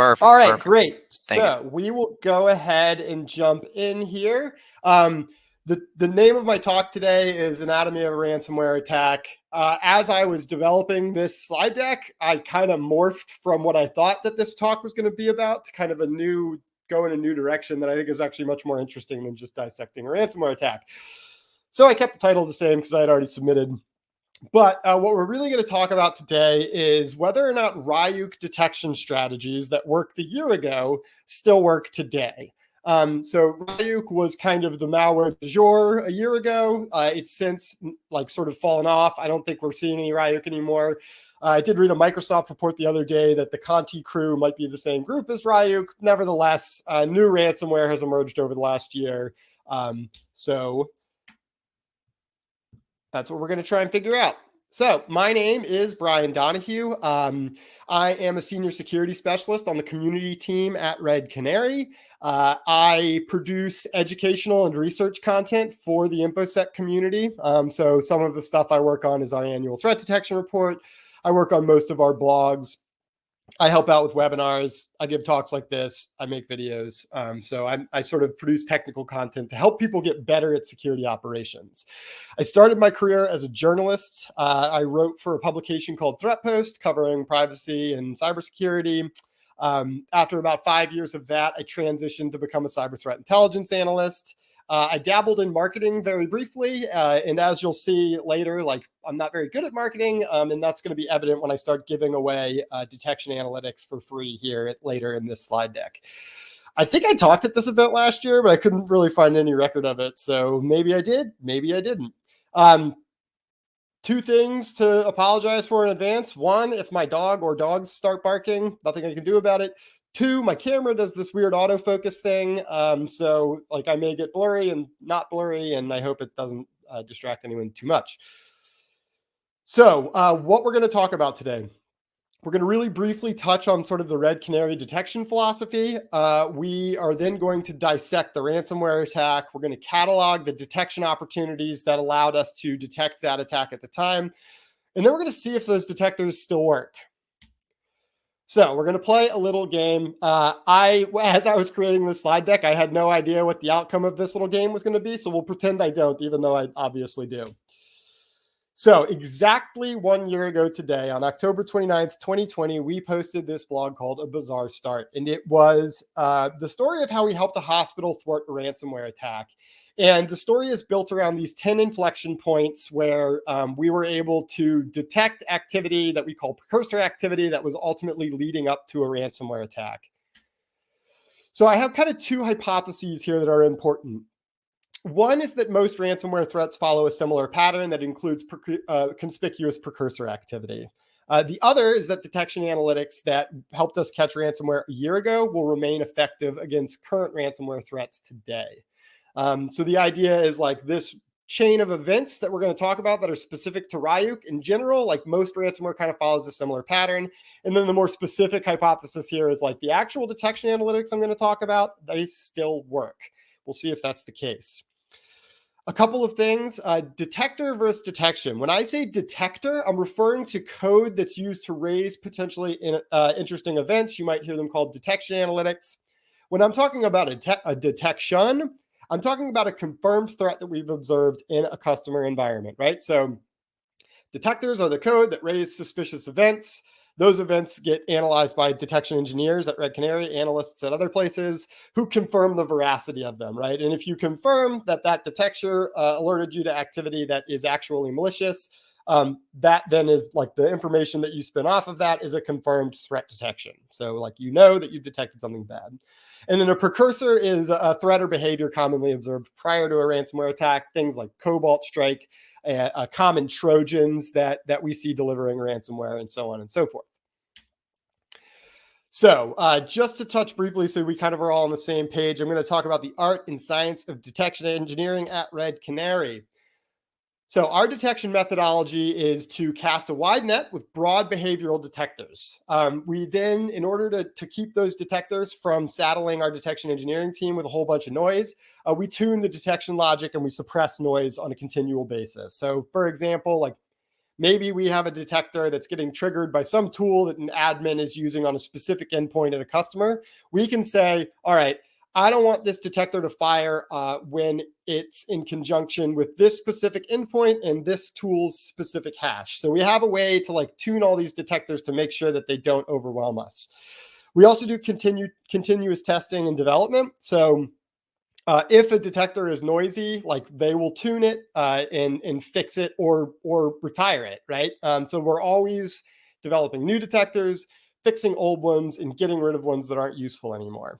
All right, Perfect. great. Thank you. So we will go ahead and jump in here. The name of my talk today is Anatomy of a Ransomware Attack. As I was developing this slide deck, I kind of morphed from what I thought that this talk was going to be about to kind of go in a new direction that I think is actually much more interesting than just dissecting a ransomware attack. So I kept the title the same because I had already submitted. But what we're really going to talk about today is whether or not Ryuk detection strategies that worked a year ago still work today. So Ryuk was kind of the malware du jour a year ago. It's since sort of fallen off. I don't think we're seeing any Ryuk anymore. I did read a Microsoft report the other day that the Conti crew might be the same group as Ryuk. Nevertheless, new ransomware has emerged over the last year. So that's what we're going to try and figure out. So my name is Brian Donohue. I am a senior security specialist on the community team at Red Canary. I produce educational and research content for the InfoSec community. So some of the stuff I work on is our annual threat detection report. I work on most of our blogs. I help out with webinars. I give talks like this. I make videos. So I sort of produce technical content to help people get better at security operations. I started my career as a journalist. I wrote for a publication called Threatpost covering privacy and cybersecurity. After about 5 years of that, I transitioned to become a cyber threat intelligence analyst. I dabbled in marketing very briefly, and as you'll see later, I'm not very good at marketing, and that's going to be evident when I start giving away detection analytics for free here later in this slide deck. I think I talked at this event last year, but I couldn't really find any record of it, so maybe I did, maybe I didn't. Two things to apologize for in advance. One, if my dog or dogs start barking, nothing I can do about it. Two, my camera does this weird autofocus thing. So I may get blurry and not blurry, and I hope it doesn't distract anyone too much. So what we're going to talk about today, we're going to really briefly touch on sort of the Red Canary detection philosophy. We are then going to dissect the ransomware attack. We're going to catalog the detection opportunities that allowed us to detect that attack at the time. And then we're going to see if those detectors still work. So we're going to play a little game. As I was creating this slide deck, I had no idea what the outcome of this little game was going to be. So we'll pretend I don't, even though I obviously do. So exactly 1 year ago today, on October 29th, 2020, we posted this blog called A Bizarre Start. And it was the story of how we helped a hospital thwart a ransomware attack. And the story is built around these 10 inflection points where we were able to detect activity that we call precursor activity that was ultimately leading up to a ransomware attack. So I have kind of two hypotheses here that are important. One is that most ransomware threats follow a similar pattern that includes conspicuous precursor activity. The other is that detection analytics that helped us catch ransomware a year ago will remain effective against current ransomware threats today. So the idea is this chain of events that we're going to talk about that are specific to Ryuk in general, most ransomware kind of follows a similar pattern. And then the more specific hypothesis here is the actual detection analytics I'm going to talk about, they still work. We'll see if that's the case. A couple of things, detector versus detection. When I say detector, I'm referring to code that's used to raise potentially interesting events. You might hear them called detection analytics. When I'm talking about a detection, I'm talking about a confirmed threat that we've observed in a customer environment, right? So detectors are the code that raise suspicious events. Those events get analyzed by detection engineers at Red Canary, analysts at other places who confirm the veracity of them, right? And if you confirm that detector alerted you to activity that is actually malicious, that then is the information that you spin off of that is a confirmed threat detection. So you know that you've detected something bad. And then a precursor is a threat or behavior commonly observed prior to a ransomware attack, things like Cobalt Strike, common Trojans that we see delivering ransomware, and so on and so forth. So just to touch briefly, so we kind of are all on the same page, I'm going to talk about the art and science of detection engineering at Red Canary. So our detection methodology is to cast a wide net with broad behavioral detectors. We then, in order to keep those detectors from saddling our detection engineering team with a whole bunch of noise, we tune the detection logic and we suppress noise on a continual basis. So for example, maybe we have a detector that's getting triggered by some tool that an admin is using on a specific endpoint at a customer. We can say, all right, I don't want this detector to fire when it's in conjunction with this specific endpoint and this tool's specific hash. So we have a way to like tune all these detectors to make sure that they don't overwhelm us. We also do continuous testing and development. So if a detector is noisy, like they will tune it and fix it or retire it, right? So we're always developing new detectors, fixing old ones, and getting rid of ones that aren't useful anymore.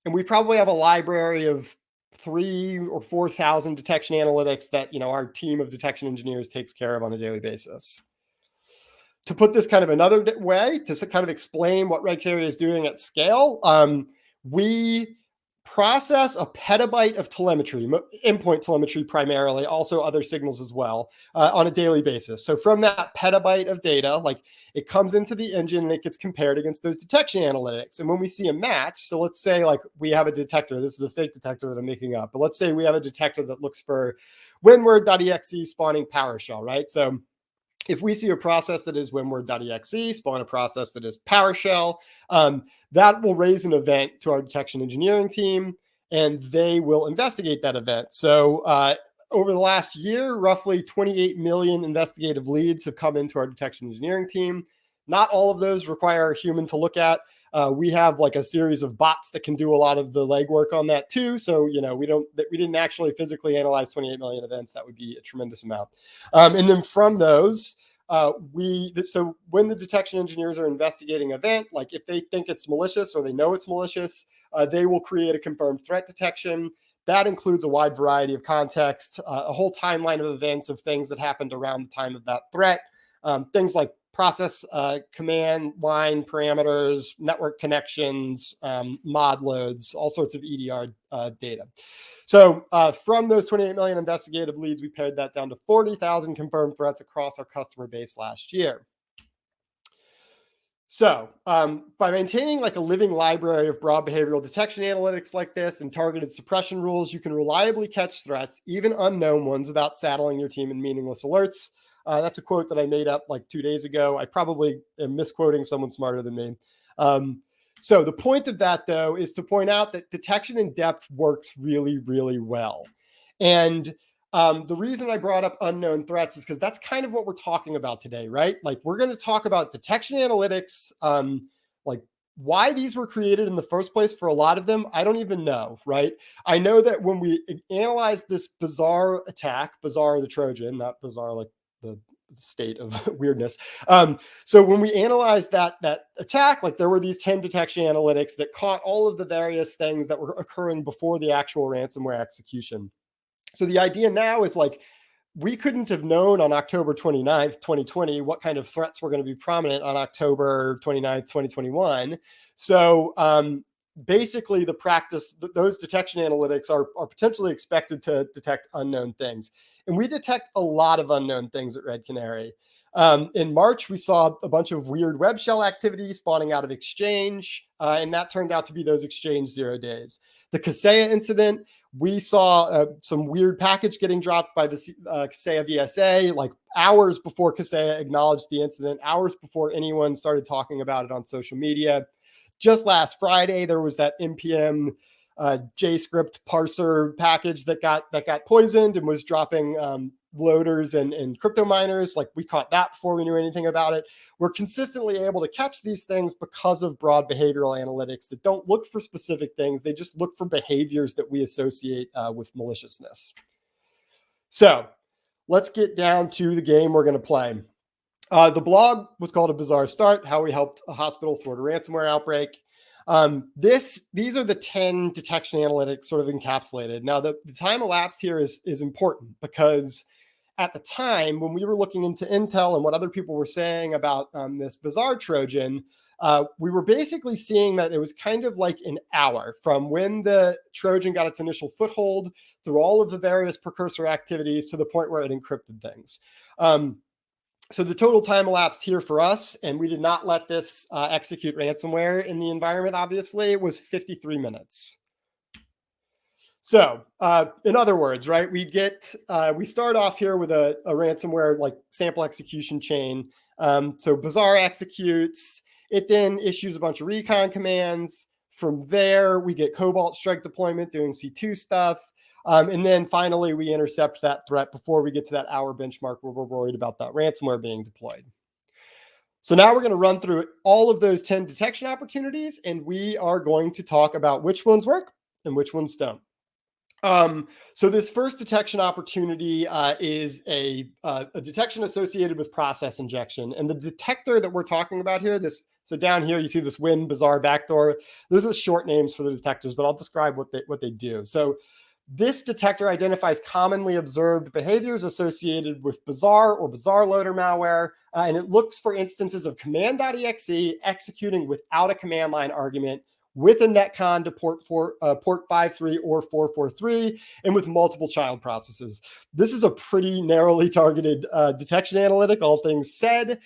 And we probably have a library of 3,000 or 4,000 detection analytics that our team of detection engineers takes care of on a daily basis. To put this kind of another way, to kind of explain what Red Canary is doing at scale, we process a petabyte of telemetry, endpoint telemetry primarily, also other signals as well, on a daily basis. So from that petabyte of data, like it comes into the engine and it gets compared against those detection analytics. And when we see a match, so let's say like we have a detector, this is a fake detector that I'm making up, but let's say we have a detector that looks for winword.exe spawning PowerShell, right? So if we see a process that is winword.exe, spawn a process that is PowerShell, that will raise an event to our detection engineering team, and they will investigate that event. So over the last year, roughly 28 million investigative leads have come into our detection engineering team. Not all of those require a human to look at. We have like a series of bots that can do a lot of the legwork on that too. So, we didn't actually physically analyze 28 million events. That would be a tremendous amount. And then from those, so when the detection engineers are investigating an event, like if they think it's malicious or they know it's malicious, they will create a confirmed threat detection. That includes a wide variety of context, a whole timeline of events of things that happened around the time of that threat, things like process command line parameters, network connections, mod loads, all sorts of EDR data. So from those 28 million investigative leads, we pared that down to 40,000 confirmed threats across our customer base last year. So by maintaining like a living library of broad behavioral detection analytics like this and targeted suppression rules, you can reliably catch threats, even unknown ones, without saddling your team in meaningless alerts. That's a quote that I made up like 2 days ago. I probably am misquoting someone smarter than me. So the point of that, though, is to point out that detection in depth works really, really well. And the reason I brought up unknown threats is because that's kind of what we're talking about today, right? Like we're going to talk about detection analytics, like why these were created in the first place. For a lot of them, I don't even know, right? I know that when we analyzed this bizarre attack, bizarre the Trojan, not bizarre like the state of weirdness. So when we analyzed that attack, like there were these 10 detection analytics that caught all of the various things that were occurring before the actual ransomware execution. So the idea now is like, we couldn't have known on October 29th, 2020, what kind of threats were going to be prominent on October 29th, 2021. So basically the practice, those detection analytics are potentially expected to detect unknown things. And we detect a lot of unknown things at Red Canary. In March, we saw a bunch of weird web shell activity spawning out of Exchange, and that turned out to be those Exchange 0 days. The Kaseya incident, we saw some weird package getting dropped by the Kaseya VSA, like hours before Kaseya acknowledged the incident, hours before anyone started talking about it on social media. Just last Friday, there was that npm JScript parser package that got poisoned and was dropping loaders and crypto miners. Like we caught that before we knew anything about it. We're consistently able to catch these things because of broad behavioral analytics that don't look for specific things. They just look for behaviors that we associate with maliciousness. So let's get down to the game we're going to play. The blog was called A Bizarre Start, How We Helped a Hospital Thwart a Ransomware Outbreak. These are the 10 detection analytics sort of encapsulated. Now, the time elapsed here is important because at the time when we were looking into intel and what other people were saying about this bizarre Trojan, we were basically seeing that it was kind of like an hour from when the Trojan got its initial foothold through all of the various precursor activities to the point where it encrypted things. So the total time elapsed here for us, and we did not let this execute ransomware in the environment, obviously, it was 53 minutes. So, in other words, right, we start off here with a ransomware like sample execution chain. So Bazaar executes, it then issues a bunch of recon commands. From there, we get Cobalt Strike deployment doing C2 stuff. And then finally, we intercept that threat before we get to that hour benchmark where we're worried about that ransomware being deployed. So now we're going to run through all of those 10 detection opportunities, and we are going to talk about which ones work and which ones don't. So this first detection opportunity is a detection associated with process injection. And the detector that we're talking about here, so down here, you see this Win Bazaar backdoor. Those are the short names for the detectors, but I'll describe what they do. So this detector identifies commonly observed behaviors associated with Bazaar or Bazaar loader malware, and it looks for instances of command.exe executing without a command line argument with a netcon to port 53 or 443, and with multiple child processes. This is a pretty narrowly targeted detection analytic, all things said.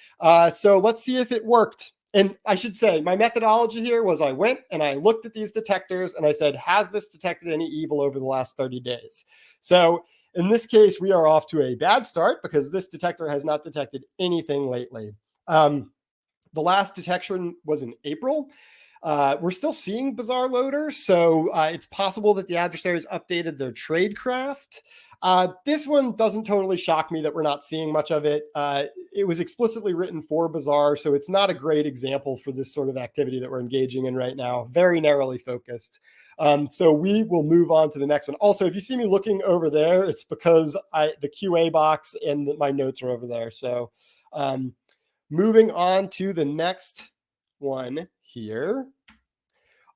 So let's see if it worked. And I should say, my methodology here was I went and I looked at these detectors and I said, has this detected any evil over the last 30 days? So in this case, we are off to a bad start because this detector has not detected anything lately. The last detection was in April. We're still seeing Bazaar loader, so it's possible that the adversaries updated their tradecraft. This one doesn't totally shock me that we're not seeing much of it. It was explicitly written for Bazaar, so it's not a great example for this sort of activity that we're engaging in right now, very narrowly focused. So we will move on to the next one. Also, if you see me looking over there, it's because the QA box and my notes are over there. So moving on to the next one here.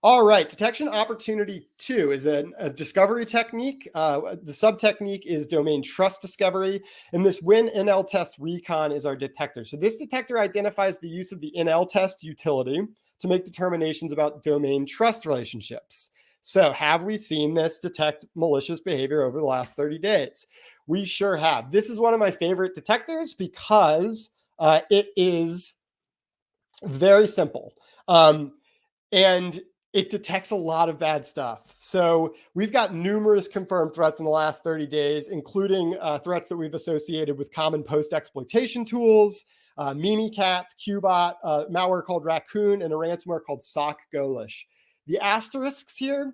All right, detection opportunity 2 is a discovery technique. The sub-technique is domain trust discovery, and this Win NL test recon is our detector. So this detector identifies the use of the NL test utility to make determinations about domain trust relationships. So have we seen this detect malicious behavior over the last 30 days? We sure have. This is one of my favorite detectors because it is very simple. And it detects a lot of bad stuff. So we've got numerous confirmed threats in the last 30 days, including threats that we've associated with common post-exploitation tools, Mimikatz, Qbot, malware called Raccoon, and a ransomware called Sock Golish. The asterisks here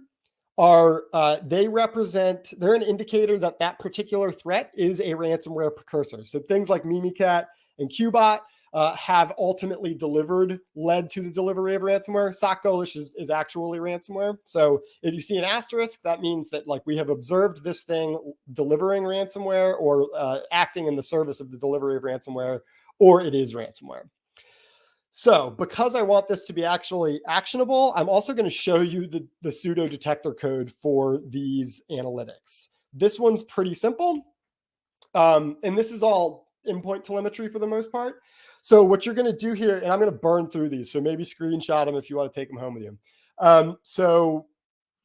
are, they're an indicator that that particular threat is a ransomware precursor. So things like Mimikat and Qbot have ultimately led to the delivery of ransomware. Sock Golish is actually ransomware. So if you see an asterisk, that means that like we have observed this thing delivering ransomware or acting in the service of the delivery of ransomware, or it is ransomware. So because I want this to be actually actionable, I'm also going to show you the pseudo detector code for these analytics. This one's pretty simple. And this is all endpoint telemetry for the most part. So what you're going to do here, and I'm going to burn through these, so maybe screenshot them if you want to take them home with you. So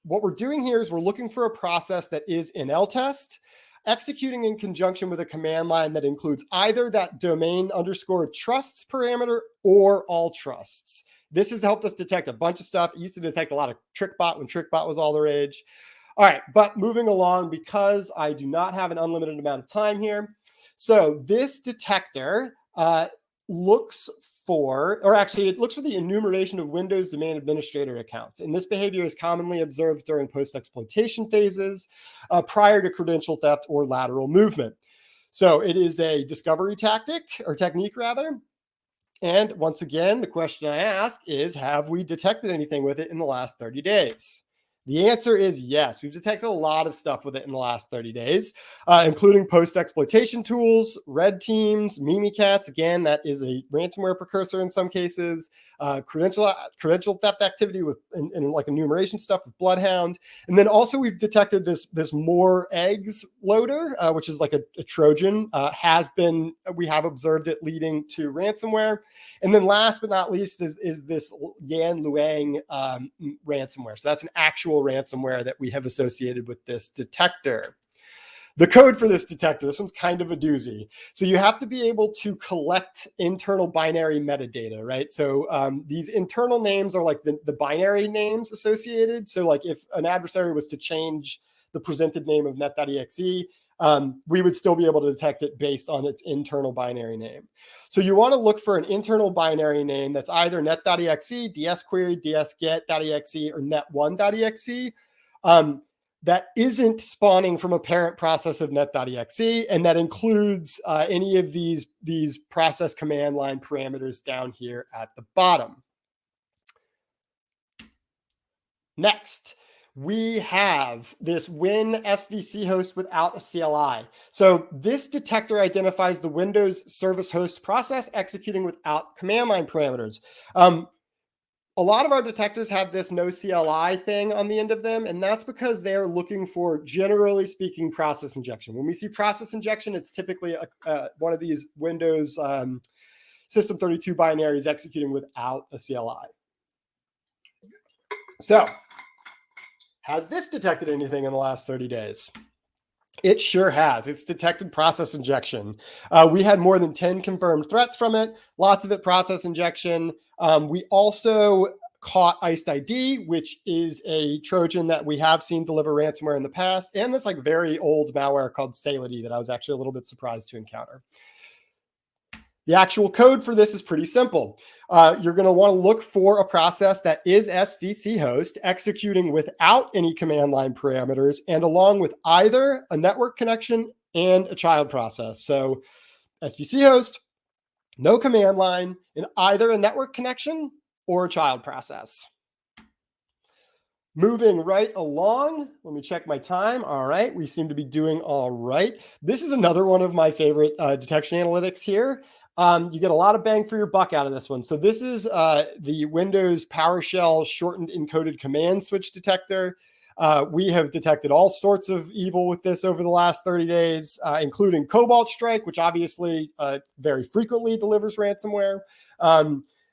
what we're doing here is we're looking for a process that is NL test, executing in conjunction with a command line that includes either that domain underscore trusts parameter or all trusts. This has helped us detect a bunch of stuff. It used to detect a lot of TrickBot when TrickBot was all the rage. All right, but moving along, because I do not have an unlimited amount of time here. So this detector looks for, or actually it looks for the enumeration of Windows domain administrator accounts. And this behavior is commonly observed during post-exploitation phases prior to credential theft or lateral movement. So it is a discovery technique rather. And once again, the question I ask is, have we detected anything with it in the last 30 days? The answer is yes. We've detected a lot of stuff with it in the last 30 days, including post-exploitation tools, red teams, Mimikatz. Again, that is a ransomware precursor in some cases. Credential theft activity with and like enumeration stuff with Bloodhound. And then also we've detected this more eggs loader, which is like a Trojan, we have observed it leading to ransomware. And then last but not least is this Yan Luang ransomware. So that's an actual ransomware that we have associated with this detector. The code for this detector, this one's kind of a doozy. So you have to be able to collect internal binary metadata, right? So these internal names are like the binary names associated. So like if an adversary was to change the presented name of net.exe, we would still be able to detect it based on its internal binary name. So you want to look for an internal binary name that's either net.exe, dsquery, dsget.exe, or net1.exe. That isn't spawning from a parent process of net.exe, and that includes any of these process command line parameters down here at the bottom. Next, we have this win SVC host without a CLI. So this detector identifies the Windows service host process executing without command line parameters. A lot of our detectors have this no CLI thing on the end of them, and that's because they're looking for, generally speaking, process injection. When we see process injection, it's typically one of these Windows System 32 binaries executing without a CLI. So, has this detected anything in the last 30 days? It sure has. It's detected process injection. We had more than 10 confirmed threats from it, lots of it process injection. We also caught Iced ID, which is a Trojan that we have seen deliver ransomware in the past, and this like very old malware called Sality that I was actually a little bit surprised to encounter. The actual code for this is pretty simple. You're going to want to look for a process that is SVC host executing without any command line parameters and along with either a network connection and a child process. So SVC host, no command line, and either a network connection or a child process. Moving right along, let me check my time. All right, we seem to be doing all right. This is another one of my favorite detection analytics here. You get a lot of bang for your buck out of this one. So this is the Windows PowerShell shortened encoded command switch detector. We have detected all sorts of evil with this over the last 30 days, including Cobalt Strike, which obviously very frequently delivers ransomware.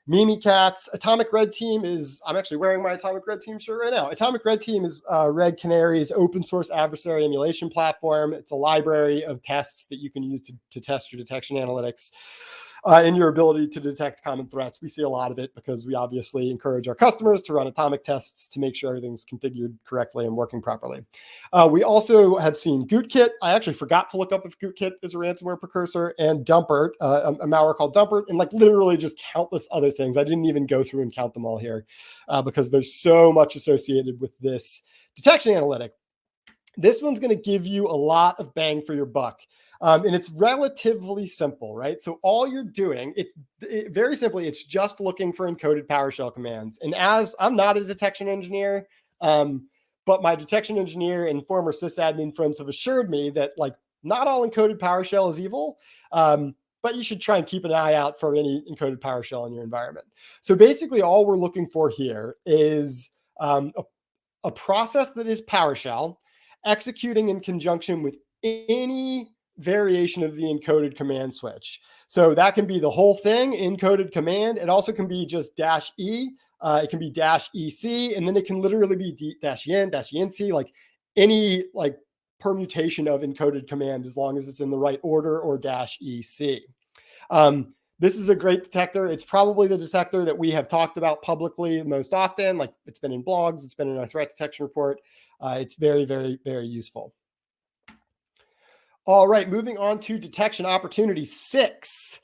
Mimikatz. Atomic Red Team is, I'm actually wearing my Atomic Red Team shirt right now. Atomic Red Team is Red Canary's open source adversary emulation platform. It's a library of tests that you can use to test your detection analytics and your ability to detect common threats. We see a lot of it because we obviously encourage our customers to run atomic tests to make sure everything's configured correctly and working properly. We also have seen Gootkit. I actually forgot to look up if Gootkit is a ransomware precursor, and Dumpert, a malware called Dumpert, and like literally just countless other things. I didn't even go through and count them all here because there's so much associated with this detection analytic. This one's going to give you a lot of bang for your buck. And it's relatively simple, right? So all you're doing, very simply, it's just looking for encoded PowerShell commands. And as I'm not a detection engineer, but my detection engineer and former sysadmin friends have assured me that like not all encoded PowerShell is evil, but you should try and keep an eye out for any encoded PowerShell in your environment. So basically all we're looking for here is a process that is PowerShell executing in conjunction with any variation of the encoded command switch. So that can be the whole thing, encoded command. It also can be just -E. It can be -EC, and then it can literally be -EN, -ENC, like any like permutation of encoded command as long as it's in the right order, or -EC. This is a great detector. It's probably the detector that we have talked about publicly most often. Like it's been in blogs, it's been in our threat detection report. It's very, very, very useful. All right, moving on to detection opportunity 6.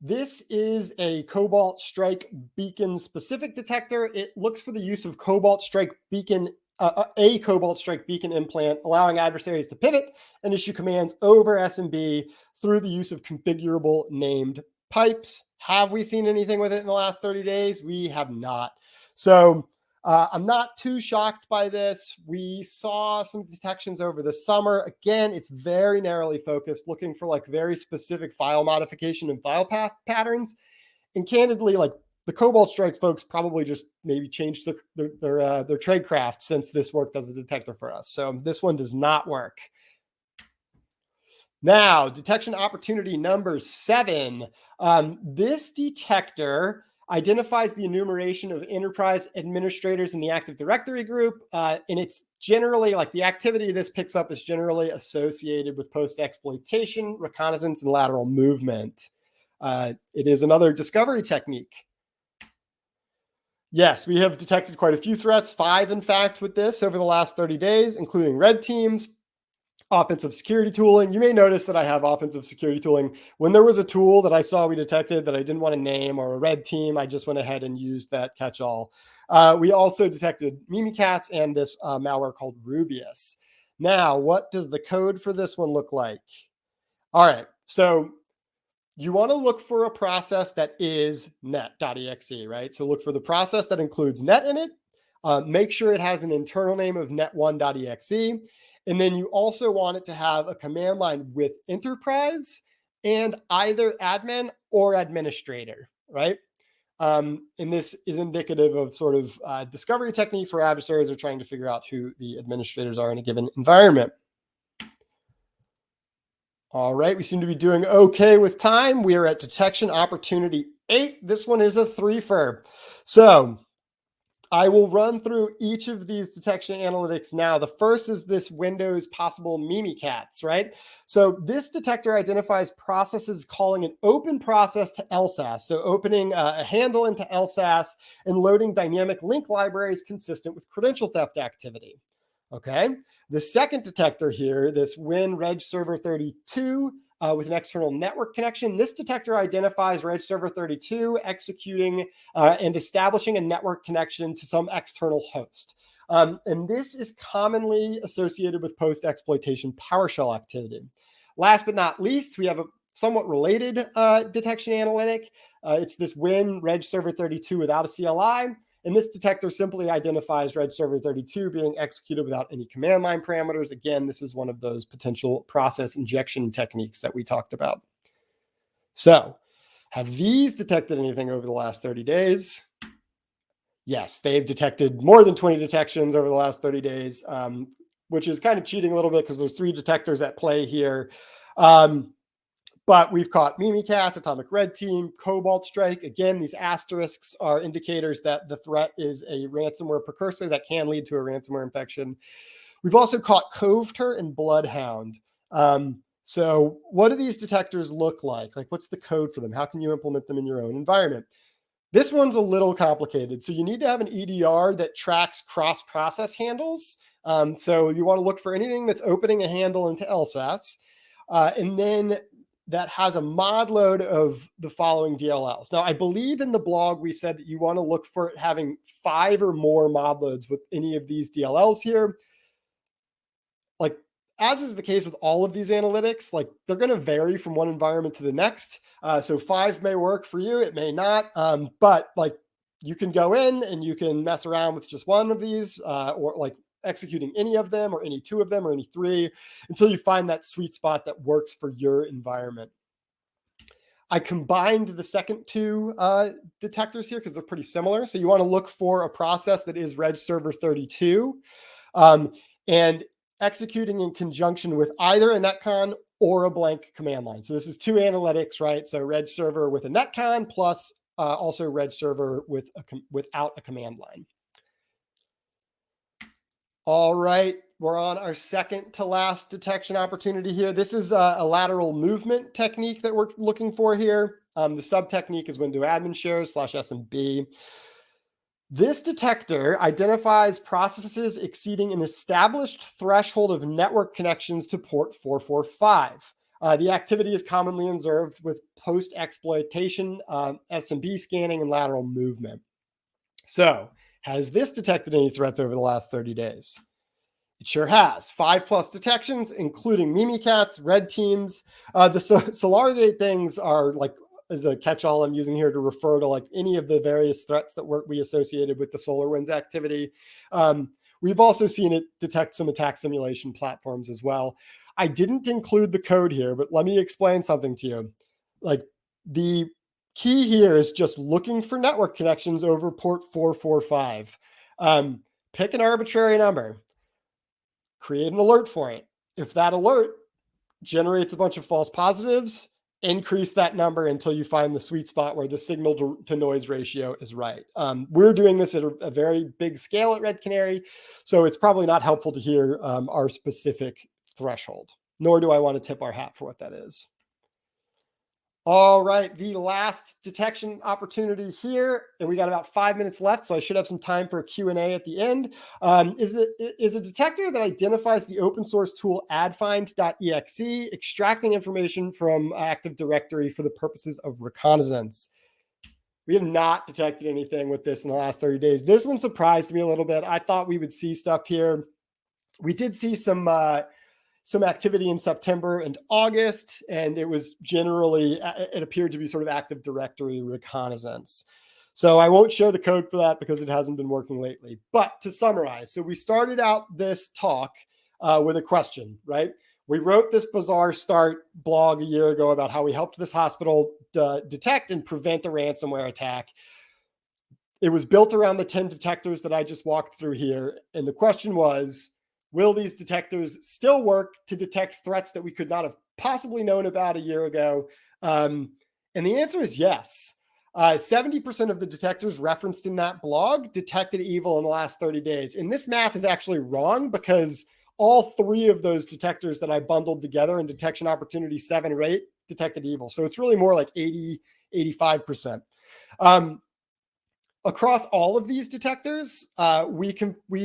This is a Cobalt Strike beacon specific detector. It looks for the use of Cobalt Strike beacon, a Cobalt Strike beacon implant, allowing adversaries to pivot and issue commands over SMB through the use of configurable named pipes. Have we seen anything with it in the last 30 days? We have not. So I'm not too shocked by this. We saw some detections over the summer. Again, it's very narrowly focused, looking for like very specific file modification and file path patterns. And candidly, like the Cobalt Strike folks probably just maybe changed their trade craft since this worked as a detector for us. So this one does not work. Now, detection opportunity number 7. This detector identifies the enumeration of enterprise administrators in the Active Directory group. And it's generally like the activity this picks up is generally associated with post-exploitation, reconnaissance, and lateral movement. It is another discovery technique. Yes, we have detected quite a few threats, 5 in fact, with this over the last 30 days, including red teams, offensive security tooling. You may notice that I have offensive security tooling. When there was a tool that I saw we detected that I didn't want to name or a red team, I just went ahead and used that catch-all. We also detected Mimikatz and this malware called Rubius. Now, what does the code for this one look like? All right, so you want to look for a process that is net.exe, right? So look for the process that includes net in it. Make sure it has an internal name of net1.exe. And then you also want it to have a command line with enterprise and either admin or administrator, right? And this is indicative of sort of discovery techniques where adversaries are trying to figure out who the administrators are in a given environment. All right, we seem to be doing okay with time. We are at detection opportunity 8. This one is a 3-fer. So I will run through each of these detection analytics now. The first is this Windows possible Mimikatz, right? So this detector identifies processes calling an open process to LSASS. So opening a handle into LSASS and loading dynamic link libraries consistent with credential theft activity. Okay. The second detector here, this Win Reg Server 32 with an external network connection. This detector identifies Reg Server 32 executing and establishing a network connection to some external host. And this is commonly associated with post-exploitation PowerShell activity. Last but not least, we have a somewhat related detection analytic. It's this Win Reg Server 32 without a CLI. And this detector simply identifies Reg Server 32 being executed without any command line parameters. Again, this is one of those potential process injection techniques that we talked about. So, have these detected anything over the last 30 days? Yes, they've detected more than 20 detections over the last 30 days, which is kind of cheating a little bit because there's 3 detectors at play here. But we've caught Mimikatz, Atomic Red Team, Cobalt Strike. Again, these asterisks are indicators that the threat is a ransomware precursor that can lead to a ransomware infection. We've also caught Coveter and Bloodhound. So what do these detectors look like? Like, what's the code for them? How can you implement them in your own environment? This one's a little complicated. So you need to have an EDR that tracks cross-process handles. So you want to look for anything that's opening a handle into LSASS. And then that has a mod load of the following DLLs. Now, I believe in the blog, we said that you want to look for it having 5 or more mod loads with any of these DLLs here. Like, as is the case with all of these analytics, like they're going to vary from one environment to the next. So 5 may work for you, it may not. But like you can go in and you can mess around with just one of these or like executing any of them or any 2 of them or any 3 until you find that sweet spot that works for your environment. I combined the second 2 detectors here because they're pretty similar. So you want to look for a process that is Reg Server 32 and executing in conjunction with either a netcon or a blank command line. So this is 2 analytics, right? So Reg Server with a netcon plus also Reg Server with without a command line. All right, we're on our second to last detection opportunity here. This is a lateral movement technique that we're looking for here. The sub technique is window admin shares /SMB. This detector identifies processes exceeding an established threshold of network connections to port 445. The activity is commonly observed with post-exploitation, SMB scanning, and lateral movement. So, has this detected any threats over the last 30 days? It sure has. 5+ detections, including Mimikatz, red teams. The SolarGate things are like as a catch-all I'm using here to refer to like any of the various threats that we associated with the SolarWinds activity. We've also seen it detect some attack simulation platforms as well. I didn't include the code here, but let me explain something to you. Like the key here is just looking for network connections over port 445. Pick an arbitrary number. Create an alert for it. If that alert generates a bunch of false positives, increase that number until you find the sweet spot where the signal to noise ratio is right. We're doing this at a very big scale at Red Canary, so it's probably not helpful to hear our specific threshold, nor do I want to tip our hat for what that is. All right, the last detection opportunity here, and we got about 5 minutes left, so I should have some time for a Q&A at the end. Is a detector that identifies the open source tool adfind.exe, extracting information from Active Directory for the purposes of reconnaissance. We have not detected anything with this in the last 30 days. This one surprised me a little bit. I thought we would see stuff here. We did see some activity in September and August, and it was generally, it appeared to be sort of Active Directory reconnaissance. So I won't show the code for that because it hasn't been working lately. But to summarize, so we started out this talk with a question, right? We wrote this Bizarre Start blog a year ago about how we helped this hospital detect and prevent a ransomware attack. It was built around the 10 detectors that I just walked through here. And the question was, will these detectors still work to detect threats that we could not have possibly known about a year ago? And the answer is yes. 70% of the detectors referenced in that blog detected evil in the last 30 days. And this math is actually wrong because all 3 of those detectors that I bundled together in detection opportunity 7 or 8 detected evil. So it's really more like 80, 85%. Across all of these detectors, we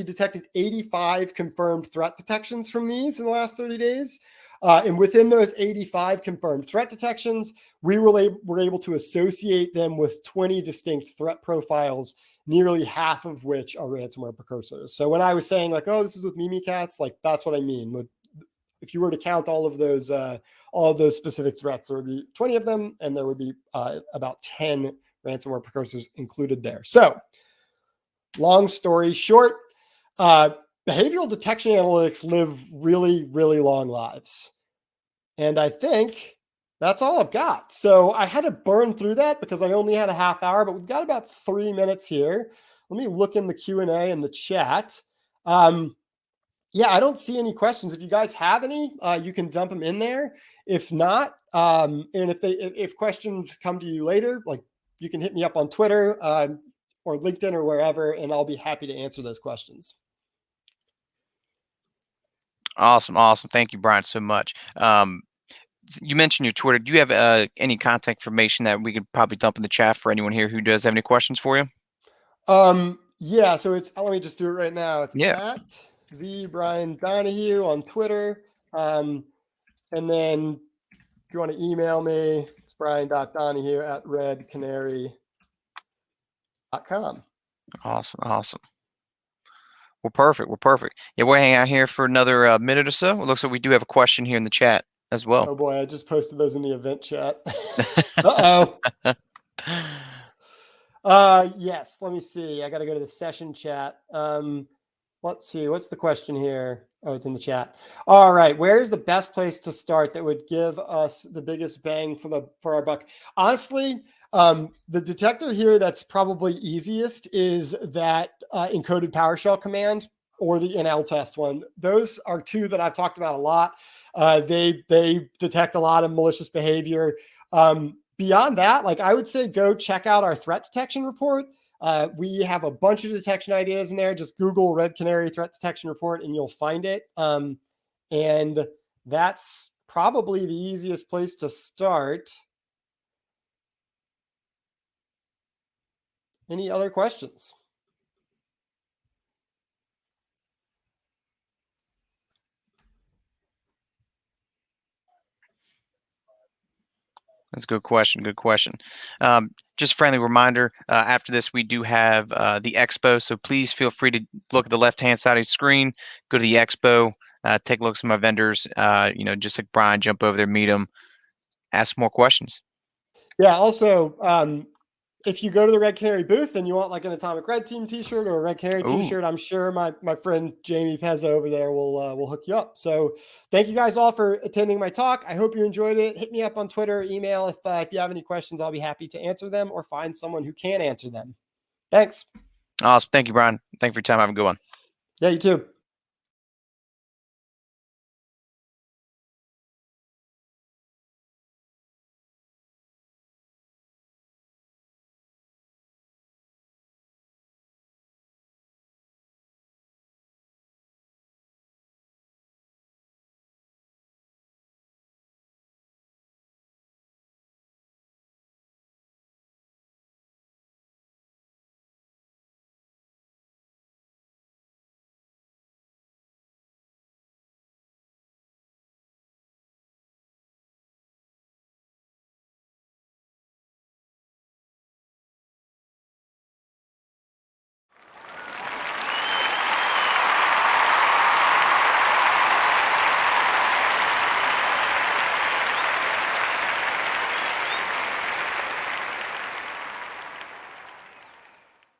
detected 85 confirmed threat detections from these in the last 30 days. And within those 85 confirmed threat detections, we were able to associate them with 20 distinct threat profiles, nearly half of which are ransomware precursors. So when I was saying like, oh, this is with Mimikatz, like that's what I mean. If you were to count all of those specific threats, there would be 20 of them, and there would be about 10 ransomware precursors included there. So long story short, behavioral detection analytics live really, really long lives. And I think that's all I've got. So I had to burn through that because I only had a half hour, but we've got about 3 minutes here. Let me look in the Q&A in the chat. Yeah, I don't see any questions. If you guys have any, you can dump them in there. If not, and if questions come to you later, like you can hit me up on Twitter or LinkedIn or wherever, and I'll be happy to answer those questions. Awesome. Thank you, Brian, so much. You mentioned your Twitter. Do you have any contact information that we could probably dump in the chat for anyone here who does have any questions for you? Yeah, so it's, let me just do it right now. It's at the Brian Donohue on Twitter. And then if you want to email me, it's brian.donahue@redcanary.com. Awesome. Well, perfect. Yeah, we'll hang out here for another minute or so. It looks like we do have a question here in the chat as well. Oh boy, I just posted those in the event chat. Uh-oh. Yes, let me see. I got to go to the session chat. Let's see. What's the question here? Oh, it's in the chat. All right. Where's the best place to start that would give us the biggest bang for our buck? Honestly, the detector here that's probably easiest is that encoded PowerShell command or the NL test one. Those are 2 that I've talked about a lot. They detect a lot of malicious behavior. Beyond that, like I would say, go check out our threat detection report. We have a bunch of detection ideas in there. Just Google Red Canary threat detection report and you'll find it. And that's probably the easiest place to start. Any other questions? That's a good question. Just a friendly reminder, after this, we do have the expo. So please feel free to look at the left-hand side of the screen, go to the expo, take a look at some of my vendors, just like Brian, jump over there, meet them, ask more questions. Yeah. Also, if you go to the Red Canary booth and you want like an Atomic Red Team t-shirt or a Red Canary t-shirt, I'm sure my friend Jamie Pezza over there will hook you up. So thank you guys all for attending my talk. I hope you enjoyed it. Hit me up on Twitter, email. If you have any questions, I'll be happy to answer them or find someone who can answer them. Thanks. Awesome. Thank you, Brian. Thank you for your time. Have a good one. Yeah, you too.